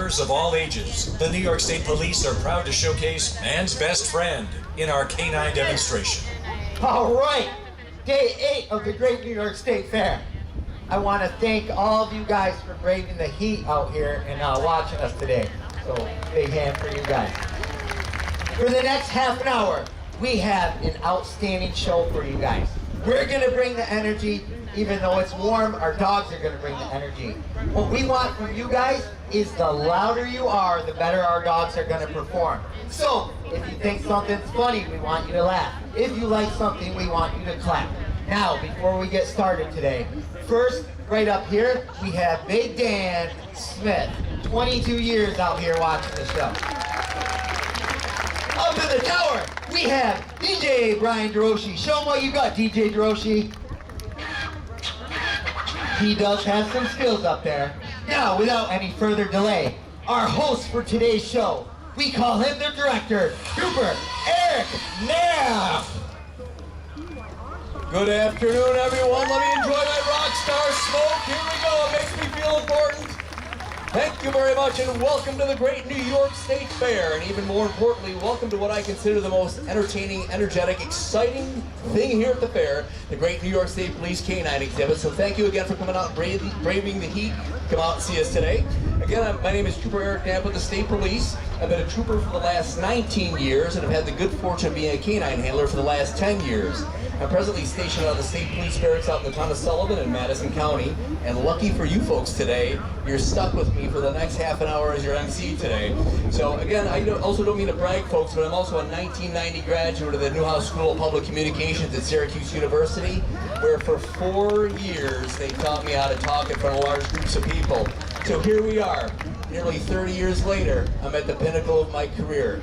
Members of all ages, the New York State Police are proud to showcase man's best friend in our canine demonstration. All right, day 8 of the Great New York State Fair. I want to thank all of you guys for braving the heat out here and watching us today. So, big hand for you guys. For the next half an hour, we have an outstanding show for you guys. We're going to bring the energy. Even though it's warm, our dogs are going to bring the energy. What we want from you guys is the louder you are, the better our dogs are going to perform. So, if you think something's funny, we want you to laugh. If you like something, we want you to clap. Now, before we get started today, first, right up here, we have Big Dan Smith. 22 years out here watching the show. Up in the tower, we have DJ Brian DeRoshi. Show him what you got, DJ DeRoshi. He does have some skills up there. Now, without any further delay, our host for today's show, we call him the director, Trooper Eric Neff. Good afternoon, everyone. Let me enjoy my rock star smoke. Here we go. It makes me feel important. Thank you very much, and welcome to the Great New York State Fair. And even more importantly, welcome to what I consider the most entertaining, energetic, exciting thing here at the fair, the Great New York State Police Canine Exhibit. So thank you again for coming out and braving the heat. Come out and see us today. Again, my name is Trooper Eric Knapp with the State Police. I've been a trooper for the last 19 years, and I've had the good fortune of being a canine handler for the last 10 years. I'm presently stationed on the State Police Barracks out in the town of Sullivan in Madison County, and lucky for you folks today, you're stuck with me for the next half an hour as your MC today. So again, I also don't mean to brag, folks, but I'm also a 1990 graduate of the Newhouse School of Public Communications at Syracuse University, where for 4 years they taught me how to talk in front of large groups of people. So here we are, nearly 30 years later, I'm at the pinnacle of my career,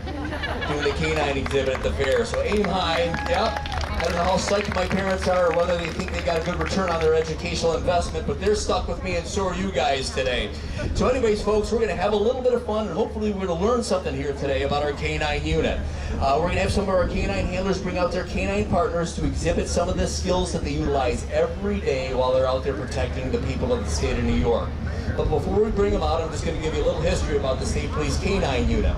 doing the canine exhibit at the fair. So aim high, yep. I don't know how psyched my parents are or whether they think they got a good return on their educational investment, but they're stuck with me, and so are you guys today. So anyways, folks, we're going to have a little bit of fun, and hopefully we're going to learn something here today about our canine unit. We're going to have some of our canine handlers bring out their canine partners to exhibit some of the skills that they utilize every day while they're out there protecting the people of the state of New York. But before we bring them out, I'm just going to give you a little history about the State Police Canine Unit.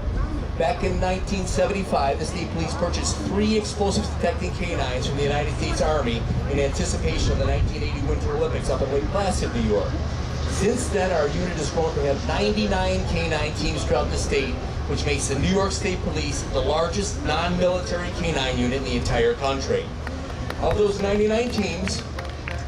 Back in 1975, the State Police purchased 3 explosives detecting canines from the United States Army in anticipation of the 1980 Winter Olympics up in Lake Placid, New York. Since then, our unit has grown to have 99 canine teams throughout the state, which makes the New York State Police the largest non-military canine unit in the entire country. Of those 99 teams,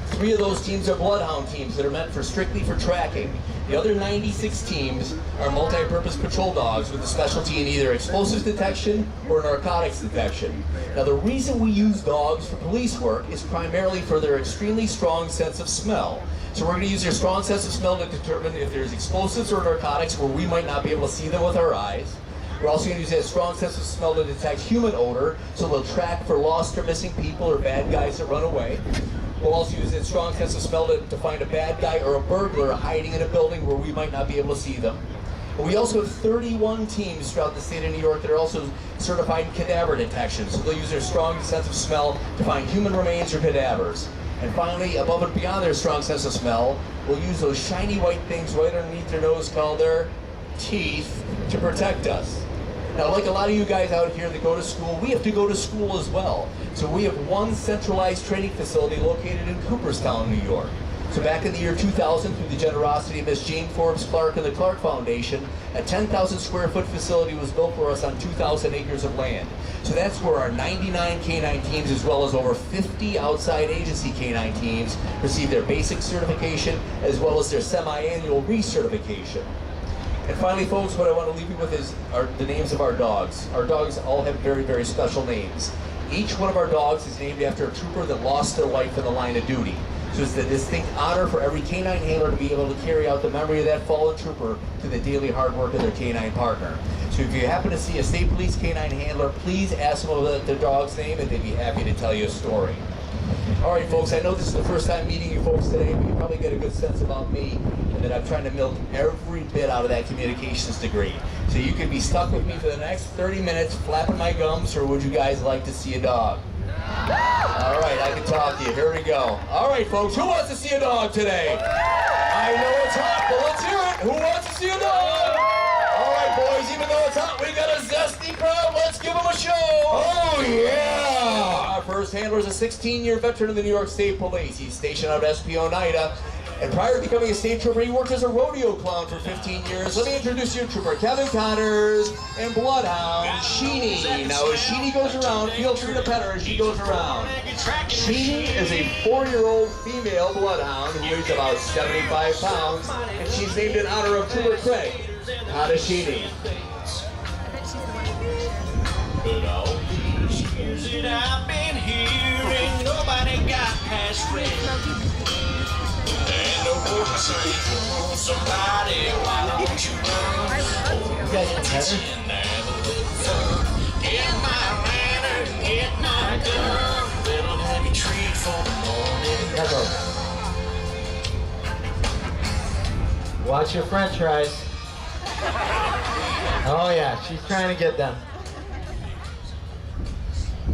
3 of those teams are bloodhound teams that are meant strictly for tracking. The other 96 teams are multi-purpose patrol dogs with a specialty in either explosives detection or narcotics detection. Now, the reason we use dogs for police work is primarily for their extremely strong sense of smell. So we're going to use their strong sense of smell to determine if there's explosives or narcotics where we might not be able to see them with our eyes. We're also going to use that strong sense of smell to detect human odor, so they'll track for lost or missing people or bad guys that run away. We'll also use that strong sense of smell to find a bad guy or a burglar hiding in a building where we might not be able to see them. But we also have 31 teams throughout the state of New York that are also certified in cadaver detection. So they'll use their strong sense of smell to find human remains or cadavers. And finally, above and beyond their strong sense of smell, we'll use those shiny white things right underneath their nose called their teeth to protect us. Now, like a lot of you guys out here that go to school, we have to go to school as well. So we have one centralized training facility located in Cooperstown, New York. So back in the year 2000, through the generosity of Miss Jane Forbes Clark and the Clark Foundation, a 10,000 square foot facility was built for us on 2,000 acres of land. So that's where our 99 canine teams, as well as over 50 outside agency canine teams, receive their basic certification, as well as their semi-annual recertification. And finally, folks, what I want to leave you with is the names of our dogs. Our dogs all have very, very special names. Each one of our dogs is named after a trooper that lost their life in the line of duty. So it's the distinct honor for every canine handler to be able to carry out the memory of that fallen trooper to the daily hard work of their canine partner. So if you happen to see a State Police canine handler, please ask them about their dog's name, and they'd be happy to tell you a story. All right, folks, I know this is the first time meeting you folks today, but you probably get a good sense about me and that I'm trying to milk every bit out of that communications degree. So you can be stuck with me for the next 30 minutes flapping my gums, or would you guys like to see a dog? All right, I can talk to you. Here we go. All right, folks, who wants to see a dog today? I know it's hot, but let's hear it. Who wants to see a dog? up, we got a zesty crowd. Let's give them a show. Oh, yeah. Our first handler is a 16-year veteran of the New York State Police. He's stationed out of SP Oneida. And prior to becoming a state trooper, he worked as a rodeo clown for 15 years. Let me introduce you to Trooper Kevin Connors and Bloodhound Jeannie. Now, as Jeannie goes around, feel free to pet her as she goes around. Jeannie is a 4-year-old female bloodhound who weighs about 75 pounds, and she's named in honor of Trooper Craig. How does Jeannie? But all these years that I've been here, ain't nobody got past red. And the voice saying, somebody, why don't you run? You guys can pet her? And have a little fun. Get my lantern, get my gun. Little heavy treat for the morning. Now go. Watch your french fries. Oh yeah, she's trying to get them.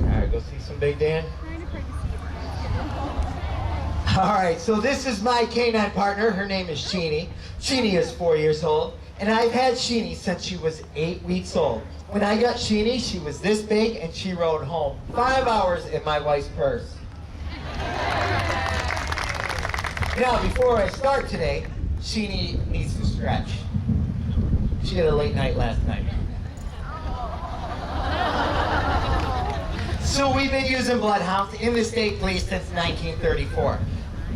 Alright, go see some Big Dan. Alright, so this is my canine partner. Her name is Jeannie. Jeannie is 4 years old, and I've had Jeannie since she was 8 weeks old. When I got Jeannie, she was this big, and she rode home 5 hours in my wife's purse. Now, before I start today, Jeannie needs to stretch. She had a late night last night. So we've been using bloodhounds in the state police since 1934.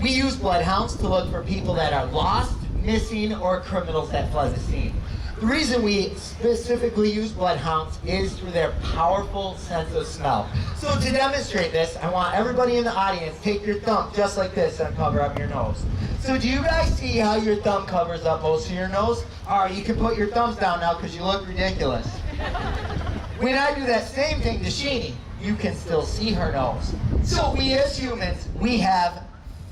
We use bloodhounds to look for people that are lost, missing, or criminals that fled the scene. The reason we specifically use bloodhounds is through their powerful sense of smell. So to demonstrate this, I want everybody in the audience take your thumb just like this and cover up your nose. So do you guys see how your thumb covers up most of your nose? All right, you can put your thumbs down now because you look ridiculous. When I do that same thing to Jeannie, you can still see her nose. So we as humans, we have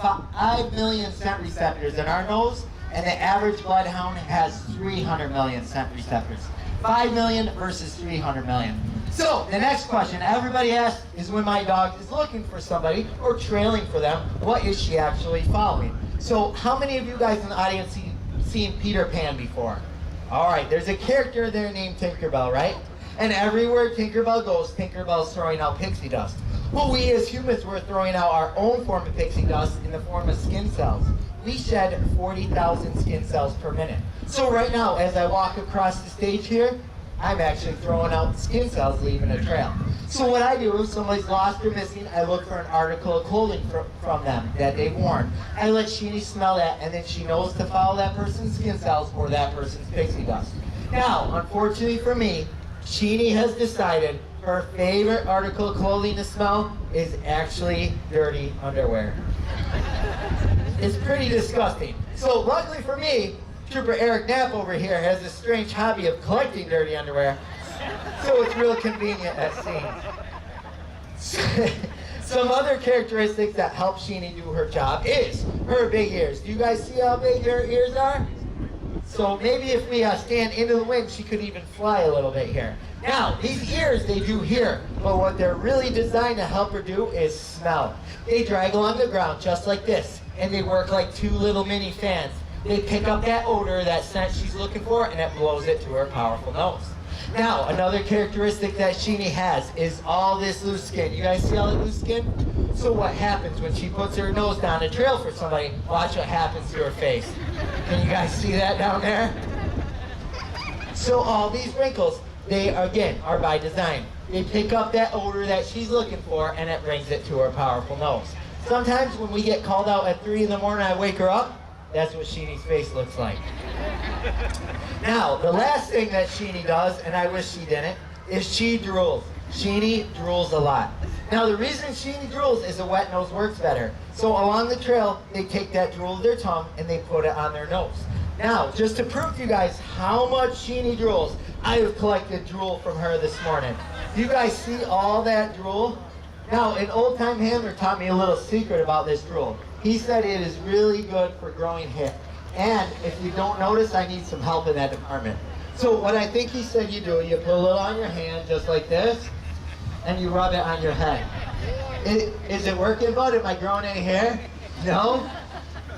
5 million scent receptors in our nose, and the average bloodhound has 300 million scent receptors. 5 million versus 300 million. So the next question everybody asks is when my dog is looking for somebody or trailing for them, what is she actually following? So how many of you guys in the audience seen Peter Pan before? All right, there's a character there named Tinkerbell, right? And everywhere Tinkerbell goes, Tinkerbell's throwing out pixie dust. Well, we as humans, we're throwing out our own form of pixie dust in the form of skin cells. We shed 40,000 skin cells per minute. So right now, as I walk across the stage here, I'm actually throwing out skin cells, leaving a trail. So what I do, if somebody's lost or missing, I look for an article of clothing from them that they've worn. I let Jeannie smell that, and then she knows to follow that person's skin cells or that person's pixie dust. Now, unfortunately for me, Jeannie has decided her favorite article of clothing to smell is actually dirty underwear. It's pretty disgusting. So luckily for me, Trooper Eric Knapp over here has a strange hobby of collecting dirty underwear, so it's real convenient at scenes. Some other characteristics that help Jeannie do her job is her big ears. Do you guys see how big her ears are? So maybe if we stand into the wind, she could even fly a little bit here. Now, these ears, they do hear, but what they're really designed to help her do is smell. They drag along the ground just like this, and they work like 2 little mini fans. They pick up that odor, that scent she's looking for, and it blows it to her powerful nose. Now, another characteristic that Jeannie has is all this loose skin. You guys see all that loose skin? So what happens when she puts her nose down a trail for somebody? Watch what happens to her face. Can you guys see that down there? So all these wrinkles, they, again, are by design. They pick up that odor that she's looking for, and it brings it to her powerful nose. Sometimes when we get called out at 3 in the morning, I wake her up, that's what Jeannie's face looks like. Now, the last thing that Jeannie does, and I wish she didn't, is she drools. Jeannie drools a lot. Now, the reason Jeannie drools is a wet nose works better. So along the trail, they take that drool with their tongue and they put it on their nose. Now, just to prove to you guys how much Jeannie drools, I have collected drool from her this morning. Do you guys see all that drool? Now, an old-time handler taught me a little secret about this drool. He said it is really good for growing hair. And if you don't notice, I need some help in that department. So what I think he said you do, you put a little on your hand, just like this, and you rub it on your head. Is it working, bud? Am I growing any hair? No?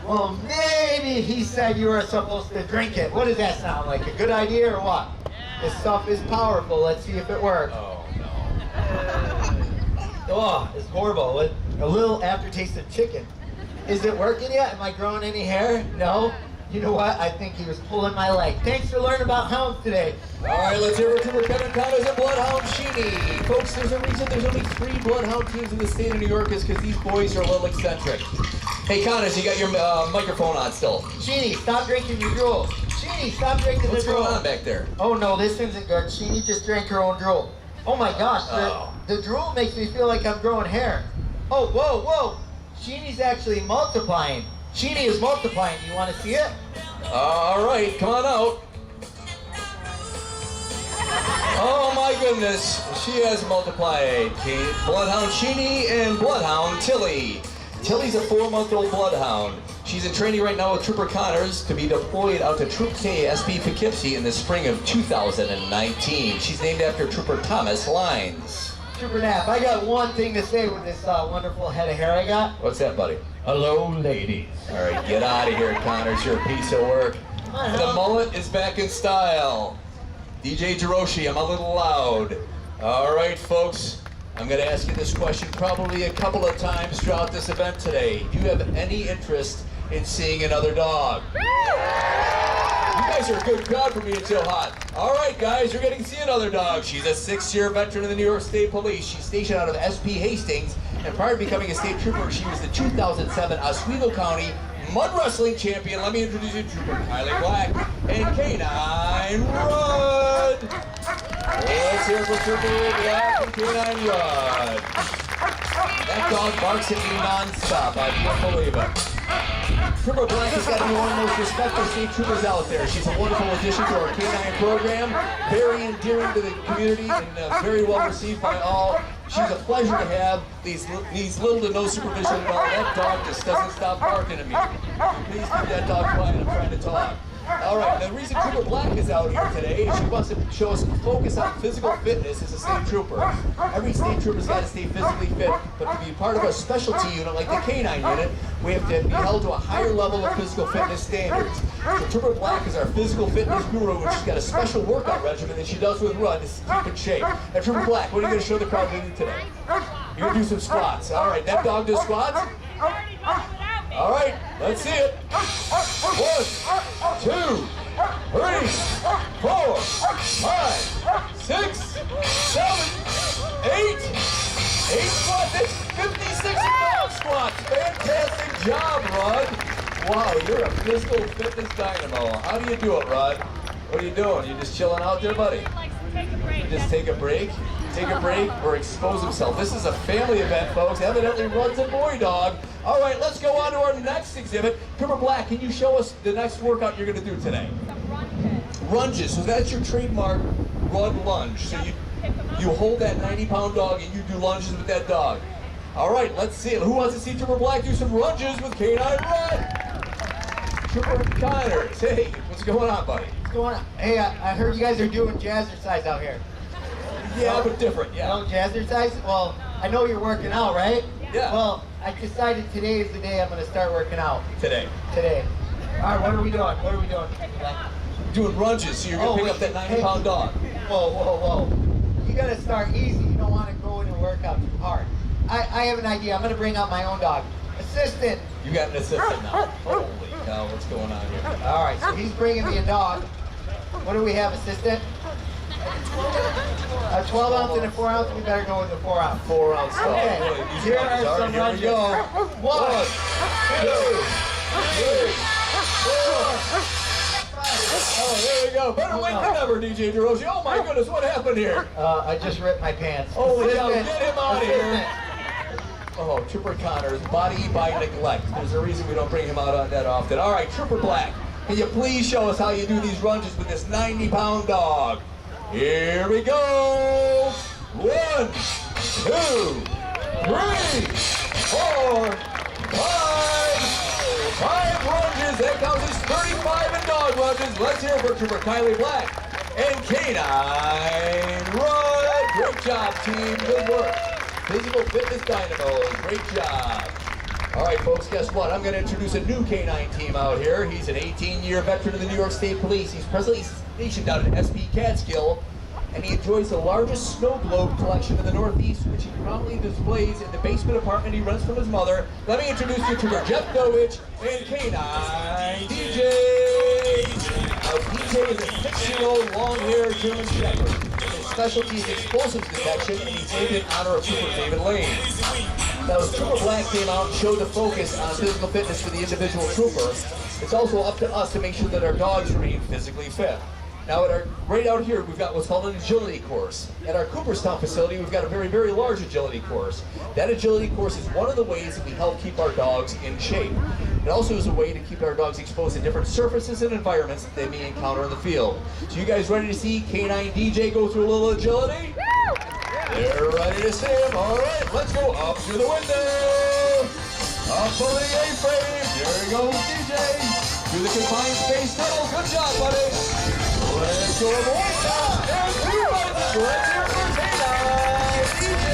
Well, maybe he said you were supposed to drink it. What does that sound like? A good idea or what? This stuff is powerful. Let's see if it works. Oh, no. Oh, it's horrible. With a little aftertaste of chicken. Is it working yet? Am I growing any hair? No? You know what? I think he was pulling my leg. Thanks for learning about hounds today. All right, let's hear it to Lieutenant Connors and Bloodhound Jeannie. Folks, there's a reason there's only 3 Bloodhound teams in the state of New York is because these boys are a little eccentric. Hey, Connors, you got your microphone on still. Jeannie, stop drinking your drool. Jeannie, stop drinking What's the drool. going on back there? Oh no, this isn't good. Jeannie just drank her own drool. Oh my gosh, the drool makes me feel like I'm growing hair. Oh, whoa, whoa. Jeannie's actually multiplying. Jeannie is multiplying. Do you want to see it? All right, come on out. Oh my goodness, she has multiplied. Bloodhound Jeannie and Bloodhound Tilly. Tilly's a 4-month-old bloodhound. She's in training right now with Trooper Connors to be deployed out to Troop K SP Poughkeepsie in the spring of 2019. She's named after Trooper Thomas Lines. Trooper Knapp, I got one thing to say with this wonderful head of hair I got. What's that, buddy? Hello, ladies. All right, get out of here, Connors. You're a piece of work. The mullet is back in style. DJ Jiroshi, I'm a little loud. All right, folks. I'm going to ask you this question probably a couple of times throughout this event today. Do you have any interest in seeing another dog? You guys are a good crowd for being so hot. All right, guys, you're getting to see another dog. She's a 6-year veteran of the New York State Police. She's stationed out of SP Hastings, and prior to becoming a state trooper, she was the 2007 Oswego County Mud Wrestling Champion. Let me introduce you to Trooper Kylie Black and Canine Rudd. Let's hear for Trooper Black and Canine Rudd. That dog barks at me non-stop. I can't believe it. Trooper Black has got to be one of the most respected state troopers out there. She's a wonderful addition to our Canine program, very endearing to the community and very well received by all. She's a pleasure to have. These little to no supervision at all. That dog just doesn't stop barking at me. Please keep that dog quiet. I'm trying to talk. All right, the reason Trooper Black is out here today is she wants to show us some focus on physical fitness as a state trooper. Every state trooper's got to stay physically fit, but to be part of a specialty unit like the Canine unit, we have to be held to a higher level of physical fitness standards. So Trooper Black is our physical fitness guru, and she's got a special workout regimen that she does with Rudd to keep in shape. Now, Trooper Black, what are you going to show the crowd to do today? You're going to do some squats. All right, that dog does squats? All right, let's see it. 1, 2, 3, 4, 5, 6, 7, 8. 8 squats. That's 56 dog squats. Fantastic job, Rudd. Wow, you're a physical fitness dynamo. How do you do it, Rudd? What are you doing? You just chilling out there, buddy? You just take a break? Take a break or expose himself. This is a family event, folks. Evidently Rudd's a boy dog. All right, let's go on to our next exhibit. Trooper Black, can you show us the next workout you're going to do today? Lunges. So that's your trademark Rudd lunge. So you hold that 90-pound dog and you do lunges with that dog. All right, let's see it. Who wants to see Trooper Black do some lunges with Canine Rudd? Trooper Connors. Hey, what's going on, buddy? What's going on? Hey, I heard you guys are doing jazzercise out here. Yeah, but different, yeah. No jazzercise? Well, I know you're working out, right? Yeah. Well, I decided today is the day I'm going to start working out. Today. Today. All right, what are we doing? What are we doing? Doing lunges, so you're going to pick up that 90-pound dog. Whoa, whoa, whoa. You got to start easy. You don't want to go in and work out too hard. I have an idea. I'm going to bring out my own dog. Assistant. You got an assistant now. Holy cow, what's going on here? All right, so he's bringing me a dog. What do we have, assistant? A 12 ounce and a 4 ounce. We better go with the 4 ounce. 4 ounce dog. Okay. Here are some Here we lunges. go. 1, 2, 3, 4. Oh, there we go. Better wait than ever, DJ Jiroshi. Oh my goodness, what happened here? I just ripped my pants. Holy cow, get him out of here. Assistant. Oh, Trooper Connors, body by neglect. There's a reason we don't bring him out on that often. All right, Trooper Black, can you please show us how you do these lunges with this 90-pound dog? Here we go. 1, 2, 3, 4, 5 lunges. That counts as 35 in dog lunges. Let's hear it for Trooper Kylie Black and Canine Rudd. Great job, team. Good work. Physical fitness dynamos. Great job. All right, folks, guess what? I'm going to introduce a new canine team out here. He's an 18-year veteran of the New York State Police. He's presently stationed down at SP Catskill, and he enjoys the largest snow globe collection in the Northeast, which he proudly displays in the basement apartment he rents from his mother. Let me introduce you to Jeff Dovich and Canine DJ. DJ is a 6-year-old long-haired German Shepherd. His specialty is explosives detection, and he's named in honor of Trooper David Lane. Now, as Trooper Black came out and showed the focus on physical fitness for the individual trooper, it's also up to us to make sure that our dogs remain physically fit. Now, right out here, we've got what's called an agility course. At our Cooperstown facility, we've got a very, very large agility course. That agility course is one of the ways that we help keep our dogs in shape. It also is a way to keep our dogs exposed to different surfaces and environments that they may encounter in the field. So you guys ready to see Canine DJ go through a little agility? They're ready to see him. All right, let's go up through the window. Up over the A-frame. There he goes, DJ. Through the confined space tunnel. Good job, buddy. Let's go over one time. And 2 runs. Let's hear for Canine DJ.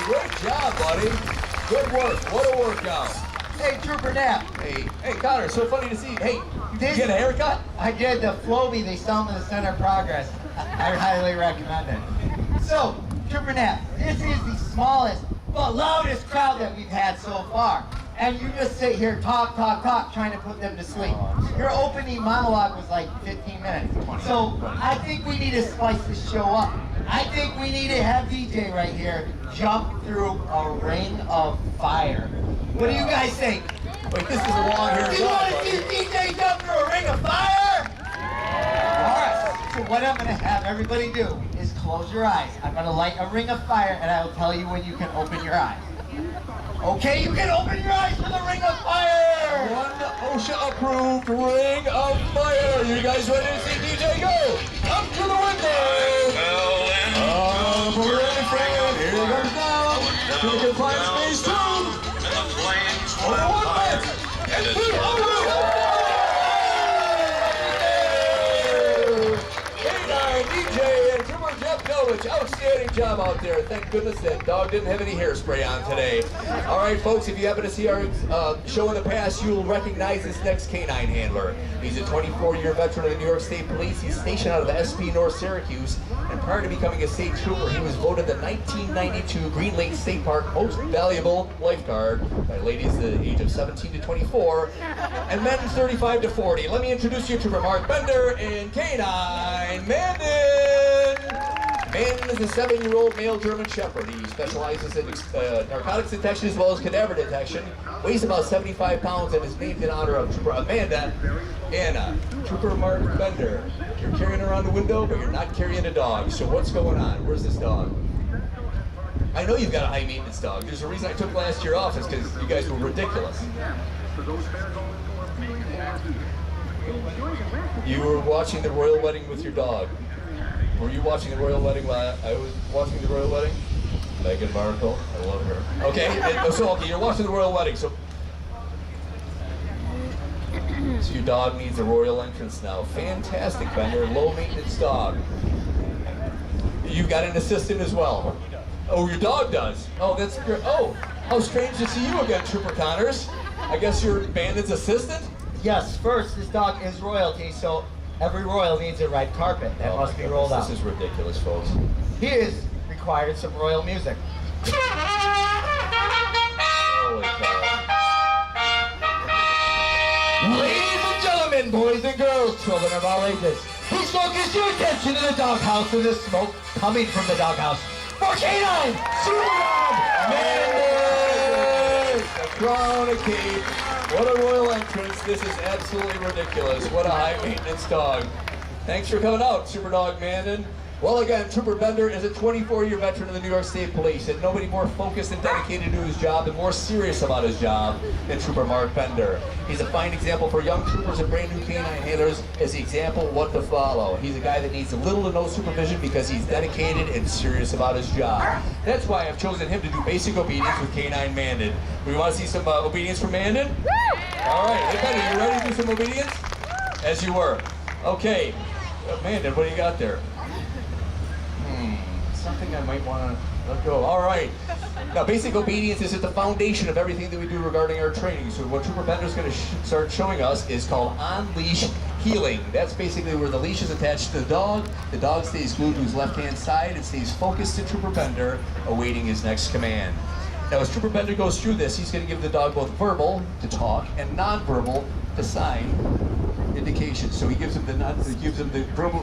Great job, buddy. Good work. What a workout. Hey, Trooper Knapp. Hey, Connor, so funny to see you. Hey, you get a haircut? I did the Floby. They sell them in the Center of Progress. I highly recommend it. So, Trooper Knapp, this is the smallest but loudest crowd that we've had so far. And you just sit here, talk, trying to put them to sleep. Your opening monologue was like 15 minutes. So I think we need to spice this show up. I think we need to have DJ right here jump through a ring of fire. What do you guys think? Wait, this is a long hair. You want to see DJ jump through a ring of fire? All right, so what I'm going to have everybody do is close your eyes. I'm going to light a ring of fire, and I will tell you when you can open your eyes. Okay, you can open your eyes for the ring of fire! One OSHA-approved ring of fire. You guys ready to see DJ go? Up to the window! Up over the frame. Here he goes now. To the confined space tube. Over 1 foot. And 2. Canine DJ and Trooper Jeff Dovich. Outstanding job out there. Thank goodness that dog didn't have any hairspray on today. All right, folks, if you happen to see our show in the past, you will recognize this next canine handler. He's a 24-year veteran of the New York State Police. He's stationed out of SP North Syracuse, and prior to becoming a state trooper, he was voted the 1992 Green Lake State Park Most Valuable Lifeguard by ladies the age of 17 to 24 and men 35 to 40. Let me introduce you to Mark Bender and Canine Mandan. Mandan is a 7-year-old male German Shepherd. He specializes in narcotics detection as well as cadaver detection. Weighs about 75 pounds and is named in honor of Trooper Amanda and Trooper Mark Bender. You're carrying around the window, but you're not carrying a dog. So what's going on? Where's this dog? I know you've got a high maintenance dog. There's a reason I took last year off is because you guys were ridiculous. You were watching the royal wedding with your dog. Were you watching the royal wedding while I was watching the royal wedding? Meghan Markle, I love her. Okay, so you're watching the royal wedding, so your dog needs a royal entrance now. Fantastic, Bender, low maintenance dog. You've got an assistant as well. Oh, your dog does? Oh, that's great. Oh, how strange to see you again, Trooper Connors. I guess you're Bandit's assistant? Yes, first, this dog is royalty, so every royal needs a red carpet. That must be rolled out. This is ridiculous, folks. He is required some royal music. Holy cow. Ladies and gentlemen, boys and girls, children of all ages, please focus your attention to the doghouse and the smoke coming from the doghouse. For Canine, Superdog, Mandan! A crown, a cape. What a royal entrance. This is absolutely ridiculous. What a high maintenance dog. Thanks for coming out, Superdog Mandan. Well, again, Trooper Bender is a 24-year veteran of the New York State Police, and nobody more focused and dedicated to his job and more serious about his job than Trooper Mark Bender. He's a fine example for young troopers and brand new canine handlers as the example of what to follow. He's a guy that needs little to no supervision because he's dedicated and serious about his job. That's why I've chosen him to do basic obedience with Canine Mandan. We want to see some obedience from Mandan? All right, hey Bender, you ready to do some obedience? As you were. Okay, Mandan, what do you got there? Something I might want to let go. All right. Now, basic obedience is at the foundation of everything that we do regarding our training. So what Trooper Bender is going to start showing us is called On Leash heeling. That's basically where the leash is attached to the dog. The dog stays glued to his left-hand side and stays focused to Trooper Bender, awaiting his next command. Now, as Trooper Bender goes through this, he's going to give the dog both verbal, to talk, and non-verbal, to sign indications. So he gives him the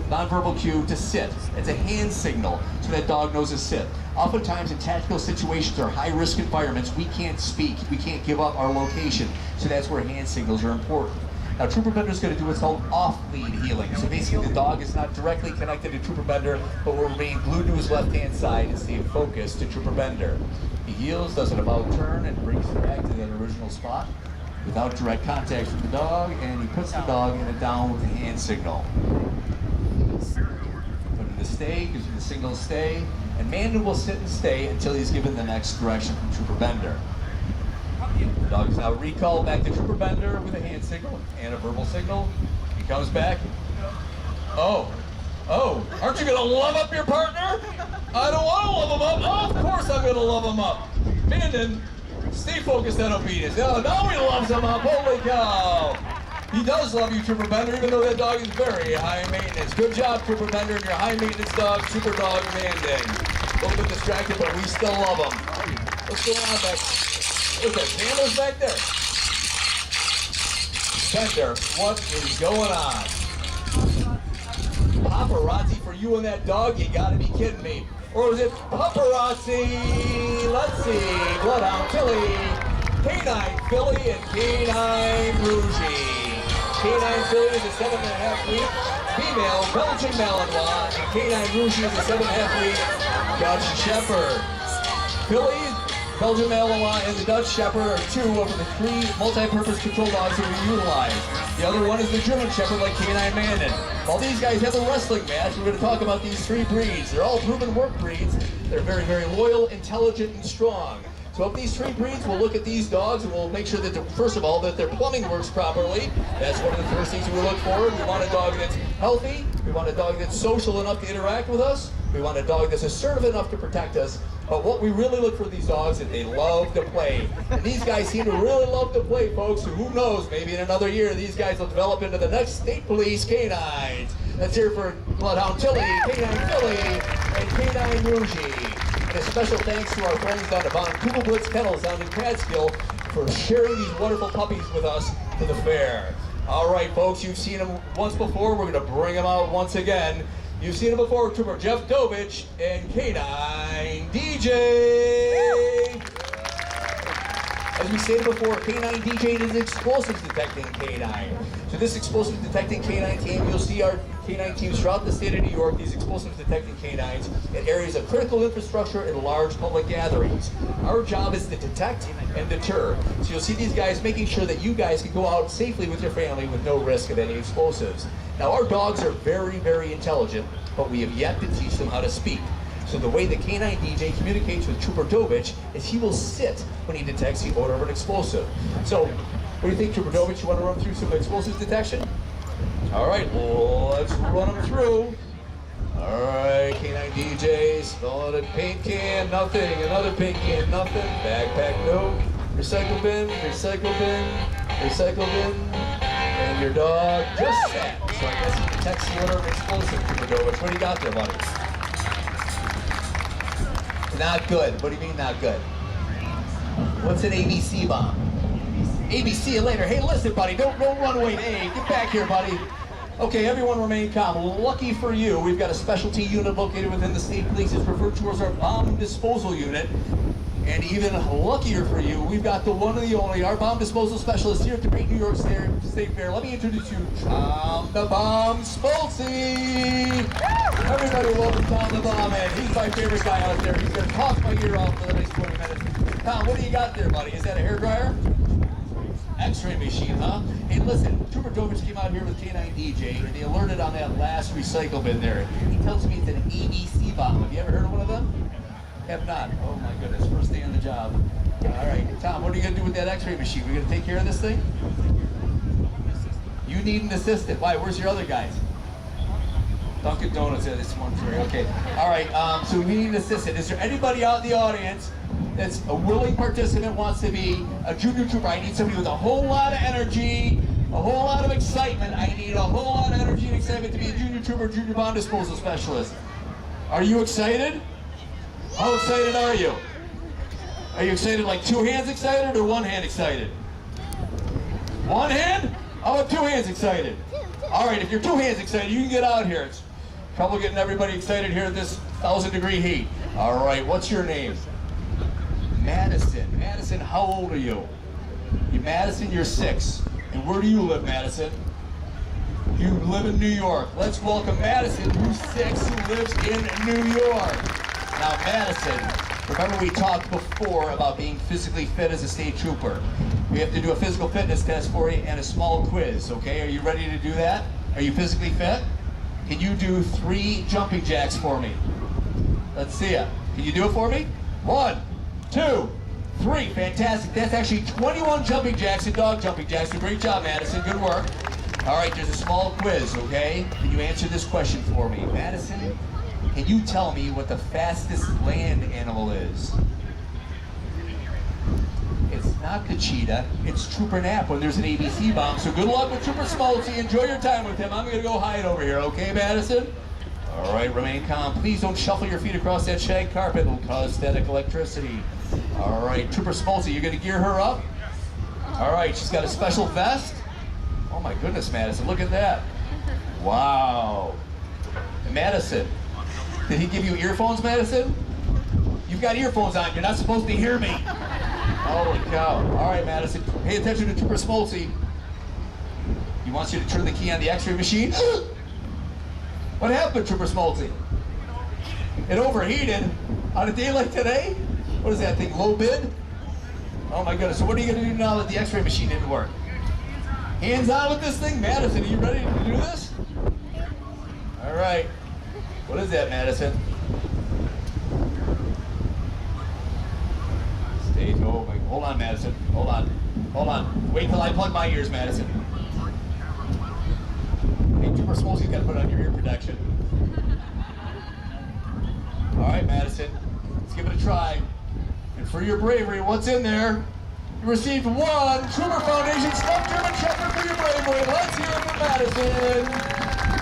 non-verbal cue to sit. It's a hand signal, so that dog knows to sit. Oftentimes in tactical situations or high-risk environments, we can't speak. We can't give up our location. So that's where hand signals are important. Now, Trooper Bender is going to do what's called off-lead heeling. So basically, the dog is not directly connected to Trooper Bender, but will remain glued to his left-hand side and stay focused to Trooper Bender. He heels, does an about turn, and brings it back to that original spot without direct contact from the dog, and he puts the dog in a down with a hand signal. Put him to stay, gives him the signal stay, and Mandan will sit and stay until he's given the next direction from Trooper Bender. The dog is now recalled back to Trooper Bender with a hand signal and a verbal signal. He comes back. Oh, aren't you gonna love up your partner? I don't want to love him up. Oh, of course I'm gonna love him up. Mandan, stay focused on obedience. Oh, now he loves him up. Holy cow. He does love you, Trooper Bender, even though that dog is very high maintenance. Good job, Trooper Bender, and your high maintenance dog, Super Dog Mandan. A little bit distracted, but we still love him. What's going on back there? Look at Panda's back there. Bender, what is going on? Paparazzi for you and that dog? You gotta be kidding me. Or is it paparazzi? Let's see. Bloodhound Tilly, Canine Philly, and Canine Rougie. Canine Philly is a 7.5 week female Belgian Malinois, and Canine Rougie is a 7.5 week Dutch Shepherd. Philly, Belgian Malinois, and the Dutch Shepherd are two of the three multi-purpose control dogs that we utilize. The other one is the German Shepherd, like Canine Mandan. While these guys have a wrestling match, we're going to talk about these three breeds. They're all proven work breeds. They're very, very loyal, intelligent, and strong. So of these three breeds, we'll look at these dogs and we'll make sure that, first of all, that their plumbing works properly. That's one of the first things we look for. We want a dog that's healthy. We want a dog that's social enough to interact with us. We want a dog that's assertive enough to protect us. But what we really look for these dogs is they love to play. And these guys seem to really love to play, folks. So who knows, maybe in another year, these guys will develop into the next state police canines. Let's hear for Bloodhound Tilly, Canine Philly, and Canine Rougie. And a special thanks to our friends down at Von Kugelblitz Kennels down in Catskill for sharing these wonderful puppies with us to the fair. All right, folks, you've seen them once before. We're going to bring them out once again. You've seen them before, Trooper Jeff Dovich and Canine DJ. As we stated before, Canine DJ is an explosives detecting canine. So this explosives detecting canine team, you'll see our canine teams throughout the state of New York, these explosives detecting canines in areas of critical infrastructure and large public gatherings. Our job is to detect and deter. So you'll see these guys making sure that you guys can go out safely with your family with no risk of any explosives. Now our dogs are very, very intelligent, but we have yet to teach them how to speak. So the way the Canine DJ communicates with Trooper Dovich is he will sit when he detects the odor of an explosive. So what do you think, Trooper Dovich? You want to run through some explosives detection? All right, well, let's run them through. All right, Canine DJ, smelling a paint can, nothing. Another paint can, nothing. Backpack, no. Recycle bin, recycle bin, recycle bin. And your dog just sat. So I guess he detects the odor of explosive, Trooper Dovich. What do you got there, buddy? Not good. What do you mean not good? What's an ABC bomb? ABC you later. Hey, listen, buddy, don't run away. Hey, get back here, buddy. Okay, everyone remain calm. Well, lucky for you, we've got a specialty unit located within the state police. It's referred to as our bomb disposal unit. And even luckier for you, we've got the one and the only, our bomb disposal specialist here at the Great New York State Fair. Let me introduce you, Tom the Bomb Spolsey. Everybody welcome Tom the Bomb, man. He's my favorite guy out there. He's going to talk my ear off for the next 20 minutes. Tom, what do you got there, buddy? Is that a hairdryer? X-ray machine, huh? Hey, listen, Trooper Dovich came out here with Canine DJ, and they alerted on that last recycle bin there. He tells me it's an ABC bomb. Have you ever heard of one of them? Have not. Oh my goodness, first day on the job. All right, Tom, what are you going to do with that X-ray machine? We're going to take care of this thing? You need an assistant. Why? Where's your other guys? Dunkin' Donuts. Yeah, this one's right. Okay. All right, so we need an assistant. Is there anybody out in the audience that's a willing participant, wants to be a junior trooper? I need somebody with a whole lot of energy, a whole lot of excitement. I need a whole lot of energy and excitement to be a junior trooper, junior bomb disposal specialist. Are you excited? How excited are you? Are you excited like two hands excited or one hand excited? One hand? How about two hands excited? All right, if you're two hands excited, you can get out here. It's trouble getting everybody excited here at this 1,000-degree heat. All right, what's your name? Madison. Madison, how old are you? Madison, you're 6. And where do you live, Madison? You live in New York. Let's welcome Madison, who's 6, who lives in New York. Now, Madison, remember we talked before about being physically fit as a state trooper. We have to do a physical fitness test for you and a small quiz, okay? Are you ready to do that? Are you physically fit? Can you do 3 jumping jacks for me? Let's see ya. Can you do it for me? 1, 2, 3. Fantastic. That's actually 21 jumping jacks and dog jumping jacks. So great job, Madison. Good work. All right, there's a small quiz, okay? Can you answer this question for me? Madison, can you tell me what the fastest land animal is? It's not the cheetah, it's Trooper Knapp when there's an ABC bomb. So good luck with Trooper Smoltzy. Enjoy your time with him. I'm going to go hide over here, okay, Madison? All right, remain calm. Please don't shuffle your feet across that shag carpet. It'll cause static electricity. All right, Trooper Smoltzy, you're going to gear her up? All right, she's got a special vest. Oh my goodness, Madison, look at that. Wow. And Madison, did he give you earphones, Madison? You've got earphones on, you're not supposed to hear me. Holy cow. All right, Madison, pay attention to Trooper Smoltzy. He wants you to turn the key on the x-ray machine. What happened, Trooper Smoltzy? It overheated on a day like today? What is that thing, low bid? Oh my goodness, so what are you gonna do now that the x-ray machine didn't work? Hands on with this thing? Madison, are you ready to do this? All right. What is that, Madison? Stay moving. Hold on, Madison. Hold on. Hold on. Wait till I plug my ears, Madison. Hey, Trooper Smoltzy's got to put on your ear protection. All right, Madison. Let's give it a try. And for your bravery, what's in there? You received 1 Trooper Foundation Stuffed German Shepherd for your bravery. Let's hear it from Madison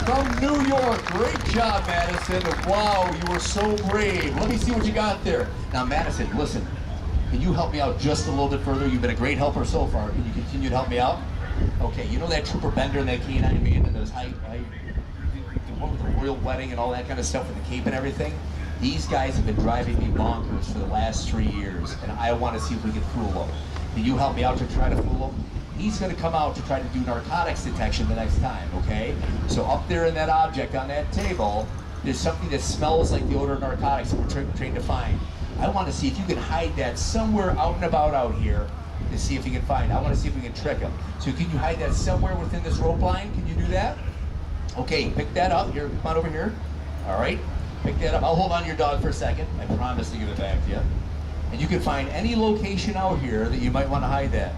from New York. Great job, Madison. Wow, you were so brave. Let me see what you got there. Now, Madison, listen. Can you help me out just a little bit further? You've been a great helper so far. Can you continue to help me out? Okay, you know that Trooper Bender and that Canine man and those the one with the royal wedding and all that kind of stuff with the cape and everything? These guys have been driving me bonkers for the last 3 years, and I want to see if we can fool them. Can you help me out to try to fool him? He's going to come out to try to do narcotics detection the next time, okay? So up there in that object on that table, there's something that smells like the odor of narcotics that we're trained to find. I want to see if you can hide that somewhere out and about out here to see if you can find it. I want to see if we can trick him. So can you hide that somewhere within this rope line? Can you do that? Okay, pick that up. Here, come on over here. All right, pick that up. I'll hold on to your dog for a second. I promise to give it back to you. And you can find any location out here that you might want to hide that.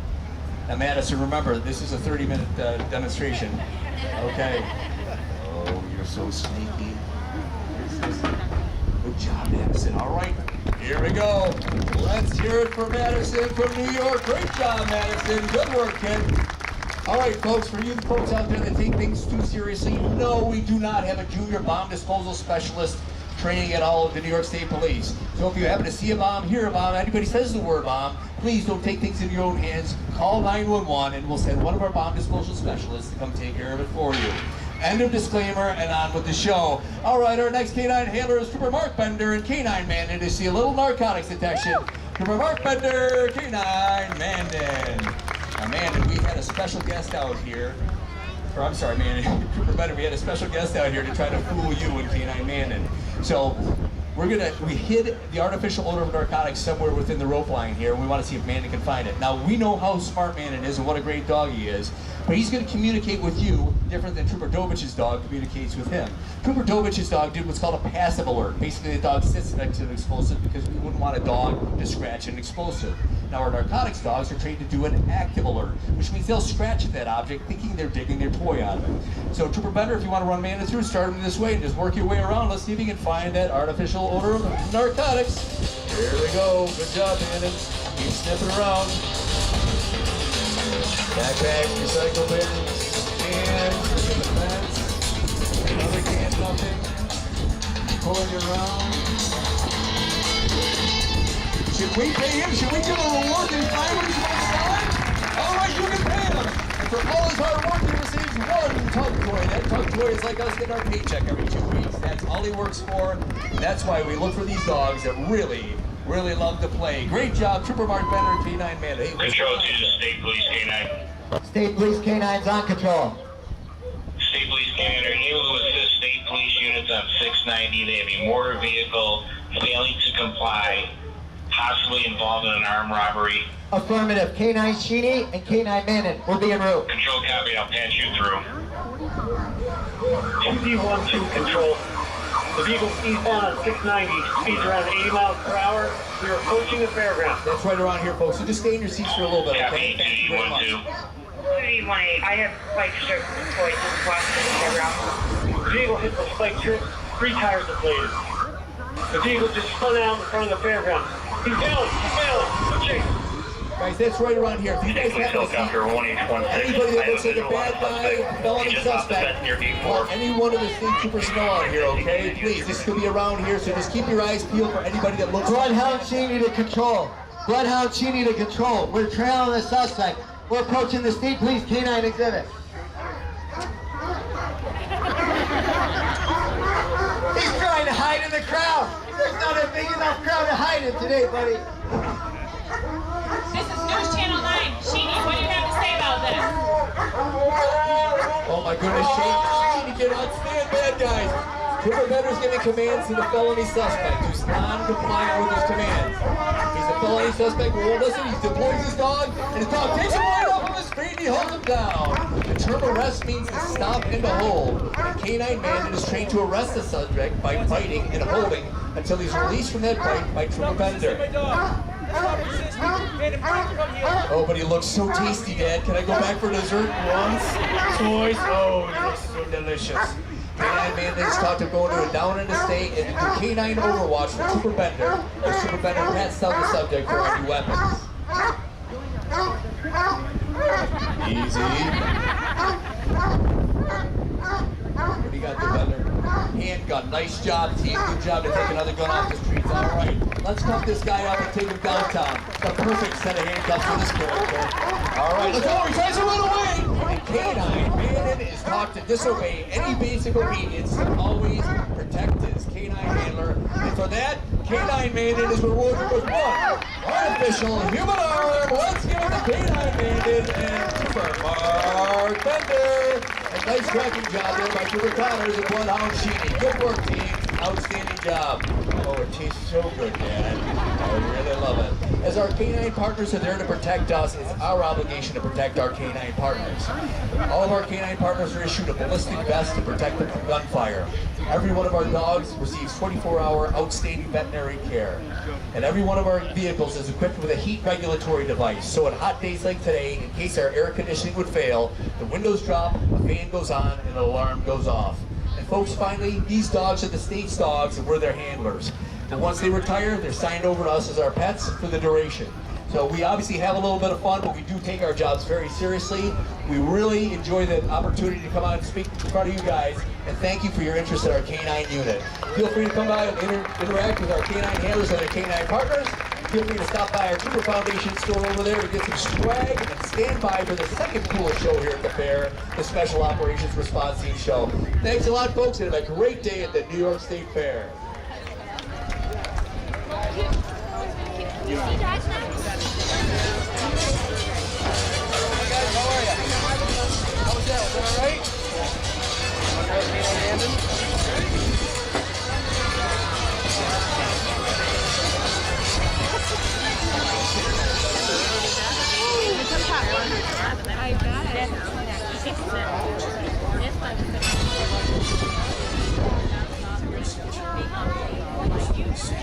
Now, Madison, remember, this is a 30-minute demonstration. Okay. Oh, you're so sneaky. Good job, Madison. All right, here we go. Let's hear it for Madison from New York. Great job, Madison. Good work, kid. All right, folks, for you folks out there that take things too seriously, no, we do not have a junior bomb disposal specialist training at all of the New York State Police. So if you happen to see a bomb, hear a bomb, anybody says the word bomb, please don't take things in your own hands. Call 911 and we'll send one of our bomb disposal specialists to come take care of it for you. End of disclaimer and on with the show. All right, our next Canine handler is Trooper Mark Bender and Canine Mandan to see a little narcotics detection. Trooper Mark Bender, Canine Mandan. Now, Mandan, we had a special guest out here. Or I'm sorry, Mandan, Trooper Bender, we had a special guest out here to try to fool you and Canine Mandan. So we hid the artificial odor of narcotics somewhere within the rope line here, and we want to see if Mandan can find it. Now, we know how smart Mandan is and what a great dog he is, but he's going to communicate with you different than Trooper Dovich's dog communicates with him. Trooper Dovich's dog did what's called a passive alert. Basically, the dog sits next to an explosive because we wouldn't want a dog to scratch an explosive. Now, our narcotics dogs are trained to do an active alert, which means they'll scratch at that object thinking they're digging their toy out of it. So, Trooper Bender, if you want to run Mandan through, start him this way and just work your way around. Let's see if you can find that artificial odor of narcotics. Here we go. Good job, Mandan. Keep sniffing around. Backpack, recycle bins, cans, in the fence, another can, nothing. Pulling it around. Should we pay him? Should we give him a reward and find what he's going to sell? All right, you can pay him. And for all his hard work, he receives one tug toy. That tug toy is like us getting our paycheck every 2 weeks. That's all he works for. That's why we look for these dogs that really love to play. Great job, Trooper Mark Bender, Canine Mandan. Hey, Control to the State Police Canine. State Police Canine's on control. State Police Canine are able to assist State Police units on 690. They have a motor vehicle failing to comply, possibly involved in an armed robbery. Affirmative. Canine Jeannie and Canine Mandan will be en route. Control copy, I'll patch you through. 2D12 control. The vehicle eastbound on 690, speeds around 80 miles per hour. We are approaching the fairground. that's right around here, folks. So just stay in your seats for a little bit, okay? Copy, Thank you very much. 2D12. 2D18, I have spike strips deployed to the western fairground. The vehicle hit the spike trip, 3 tires deflated. The vehicle just spun out in front of the fairground. He's down, he's failing. Go chase. Guys, that's right around here. If you guys State Police have a helicopter 1816. anybody that I looks have like a visual on bad guy, felony He just off the suspect, fence near or B4. any one of the state troopers know out here, okay? Please, this could be around here, so just keep your eyes peeled for anybody that looks like Bloodhound Jeannie to control. Bloodhound Jeannie to control. We're trailing the suspect. We're approaching the State Police Canine exhibit. He's trying to hide in the crowd. There's not a big enough crowd to hide in today, buddy. This is News Channel 9. Jeannie, what do you have to say about this? Oh my goodness, Shane cannot stand bad guys. Trooper Bender's giving commands to the felony suspect who's non-compliant with his commands. He's a felony suspect, won't listen, he deploys his dog, and his dog takes him right off of his feet and he holds him down. The term arrest means to stop and to hold. And Canine Mandan is trained to arrest the subject by biting and holding until he's released from that bite by Trooper Bender. Oh, but he looks so tasty, Dad. Can I go back for dessert once? Twice? Oh, he looks so delicious. Canine Mandan is taught to go into a down in the state and to do canine overwatch for Trooper Bender. As Trooper Bender pats down the subject for any weapons. Easy. What do you got there, Bender? Handgun. Nice job, team. Good job to take another gun off the streets. All right. Let's cuff this guy up and take him downtown. The perfect set of handcuffs for this character. All right, let's go. He tries to run away. And Canine Mandan is taught to disobey any basic obedience and always protect his canine handler. And for that, Canine Mandan is rewarded with one artificial human arm. Let's give it to Canine Mandan and Trooper Mark Bender. And nice tracking job there by Trooper Connors and Bloodhound Jeannie. Good work, team. Outstanding job. Oh, it tastes so good, Dad. I really love it. As our canine partners are there to protect us, it's our obligation to protect our canine partners. All of our canine partners are issued a ballistic vest to protect them from gunfire. Every one of our dogs receives 24-hour outstanding veterinary care. And every one of our vehicles is equipped with a heat regulatory device. So on hot days like today, in case our air conditioning would fail, the windows drop, a fan goes on, and an alarm goes off. And folks, finally, these dogs are the state's dogs and we're their handlers. And once they retire, they're signed over to us as our pets for the duration. So we obviously have a little bit of fun, but we do take our jobs very seriously. We really enjoy the opportunity to come out and speak in front of you guys, and thank you for your interest in our canine unit. Feel free to come by and interact with our canine handlers and our canine partners. Feel free to stop by our Trooper Foundation store over there to get some swag, and stand by for the second coolest show here at the fair, the Special Operations Response Team Show. Thanks a lot, folks, and have a great day at the New York State Fair. I bet. You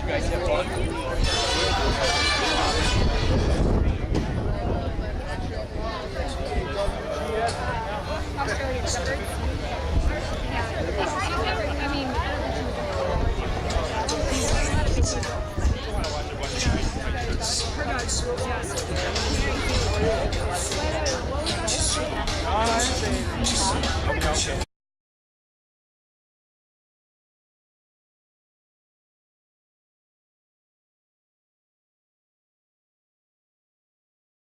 guys have fun? Her dog's I see. Okay.